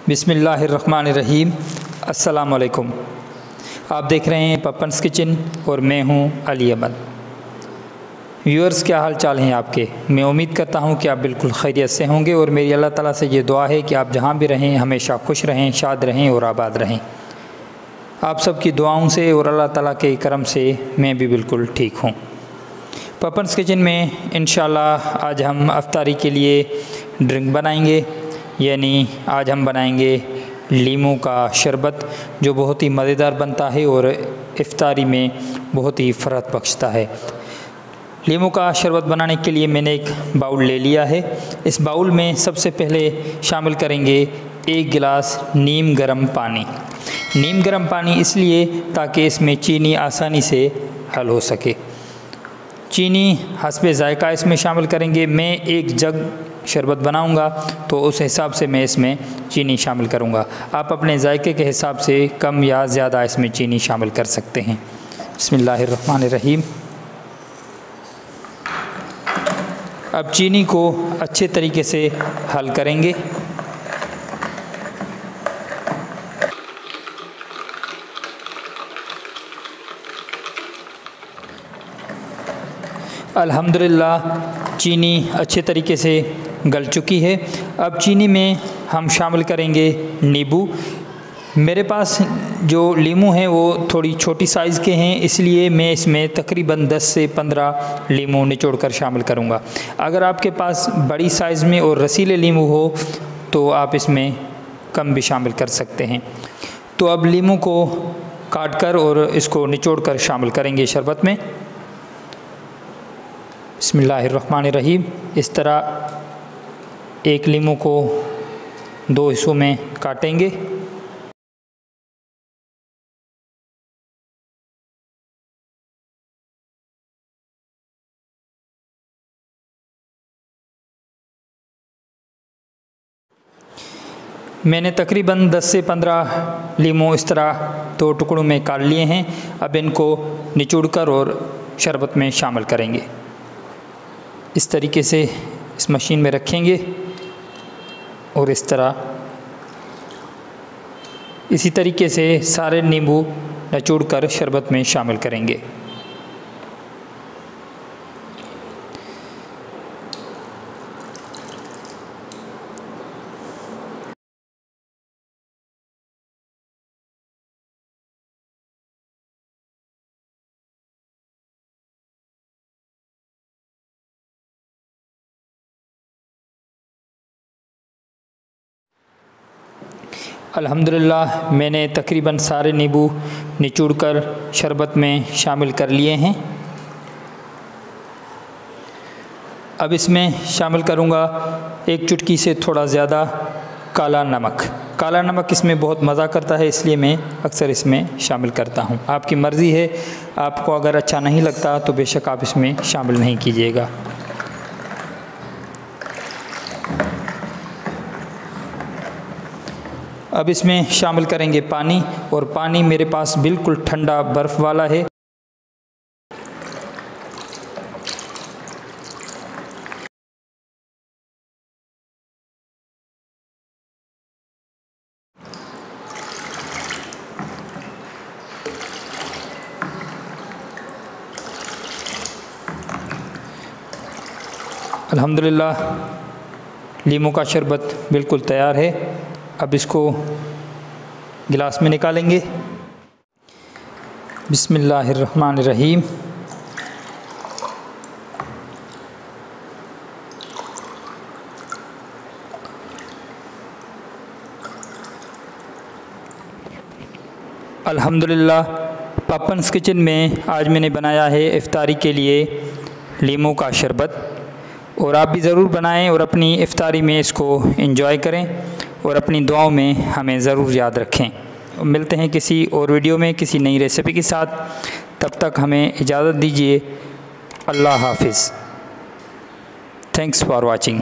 बिस्मिल्लाहिर्रहमानिर्रहीम। अस्सलाम वालेकुम। आप देख रहे हैं पप्पन्स किचन और मैं हूं अली अहमद। व्यूअर्स, क्या हाल चाल हैं आपके? मैं उम्मीद करता हूं कि आप बिल्कुल खैरियत से होंगे और मेरी अल्लाह ताला से ये दुआ है कि आप जहां भी रहें हमेशा खुश रहें, शाद रहें और आबाद रहें। आप सबकी दुआओं से और अल्लाह ताला के करम से मैं भी बिल्कुल ठीक हूँ। पप्पन्स किचन में इंशाल्लाह आज हम इफ्तारी के लिए ड्रिंक बनाएंगे, यानी आज हम बनाएंगे लीमू का शरबत, जो बहुत ही मज़ेदार बनता है और इफ्तारी में बहुत ही फ़रहत बख्शता है। लीमू का शरबत बनाने के लिए मैंने एक बाउल ले लिया है। इस बाउल में सबसे पहले शामिल करेंगे 1 गिलास नीम गर्म पानी। नीम गर्म पानी इसलिए ताकि इसमें चीनी आसानी से हल हो सके। चीनी हस्बे ज़ायक़ा इसमें शामिल करेंगे। मैं 1 जग शरबत बनाऊंगा तो उस हिसाब से मैं इसमें चीनी शामिल करूंगा। आप अपने जायके के हिसाब से कम या ज़्यादा इसमें चीनी शामिल कर सकते हैं। बिस्मिल्लाहिर्रहमानिर्रहीम। अब चीनी को अच्छे तरीके से हल करेंगे। अल्हम्दुलिल्लाह चीनी अच्छे तरीके से गल चुकी है। अब चीनी में हम शामिल करेंगे नींबू। मेरे पास जो लीमू हैं वो थोड़ी छोटी साइज़ के हैं, इसलिए मैं इसमें तकरीबन 10 से 15 लीमू निचोड़ कर शामिल करूँगा। अगर आपके पास बड़ी साइज़ में और रसीले लीमू हो तो आप इसमें कम भी शामिल कर सकते हैं। तो अब लीमू को काट कर और इसको निचोड़ कर शामिल करेंगे शरबत में। बिस्मिल्लाहिर्रहमानिर्रहीम। इस तरह 1 लीमू को 2 हिस्सों में काटेंगे। मैंने तकरीबन 10 से 15 लीमू इस तरह 2 टुकड़ों में काट लिए हैं। अब इनको निचोड़कर और शरबत में शामिल करेंगे। इस तरीके से इस मशीन में रखेंगे और इस तरह इसी तरीके से सारे नींबू निचोड़कर शरबत में शामिल करेंगे। अल्हम्दुलिल्लाह मैंने तकरीबन सारे नींबू निचोड़कर शरबत में शामिल कर लिए हैं। अब इसमें शामिल करूँगा 1 चुटकी से थोड़ा ज़्यादा काला नमक। काला नमक इसमें बहुत मज़ा करता है, इसलिए मैं अक्सर इसमें शामिल करता हूँ। आपकी मर्ज़ी है, आपको अगर अच्छा नहीं लगता तो बेशक आप इसमें शामिल नहीं कीजिएगा। अब इसमें शामिल करेंगे पानी, और पानी मेरे पास बिल्कुल ठंडा बर्फ़ वाला है। अल्हम्दुलिल्लाह लीमू का शरबत बिल्कुल तैयार है। अब इसको गिलास में निकालेंगे। बिस्मिल्लाहिर्रहमानिर्रहीम। अल्हम्दुलिल्लाह पप्पन्स किचन में आज मैंने बनाया है इफ्तारी के लिए लीमू का शरबत, और आप भी ज़रूर बनाएं और अपनी इफ्तारी में इसको एंजॉय करें और अपनी दुआओं में हमें ज़रूर याद रखें। मिलते हैं किसी और वीडियो में किसी नई रेसिपी के साथ। तब तक हमें इजाज़त दीजिए। अल्लाह हाफ़िज़। Thanks for watching.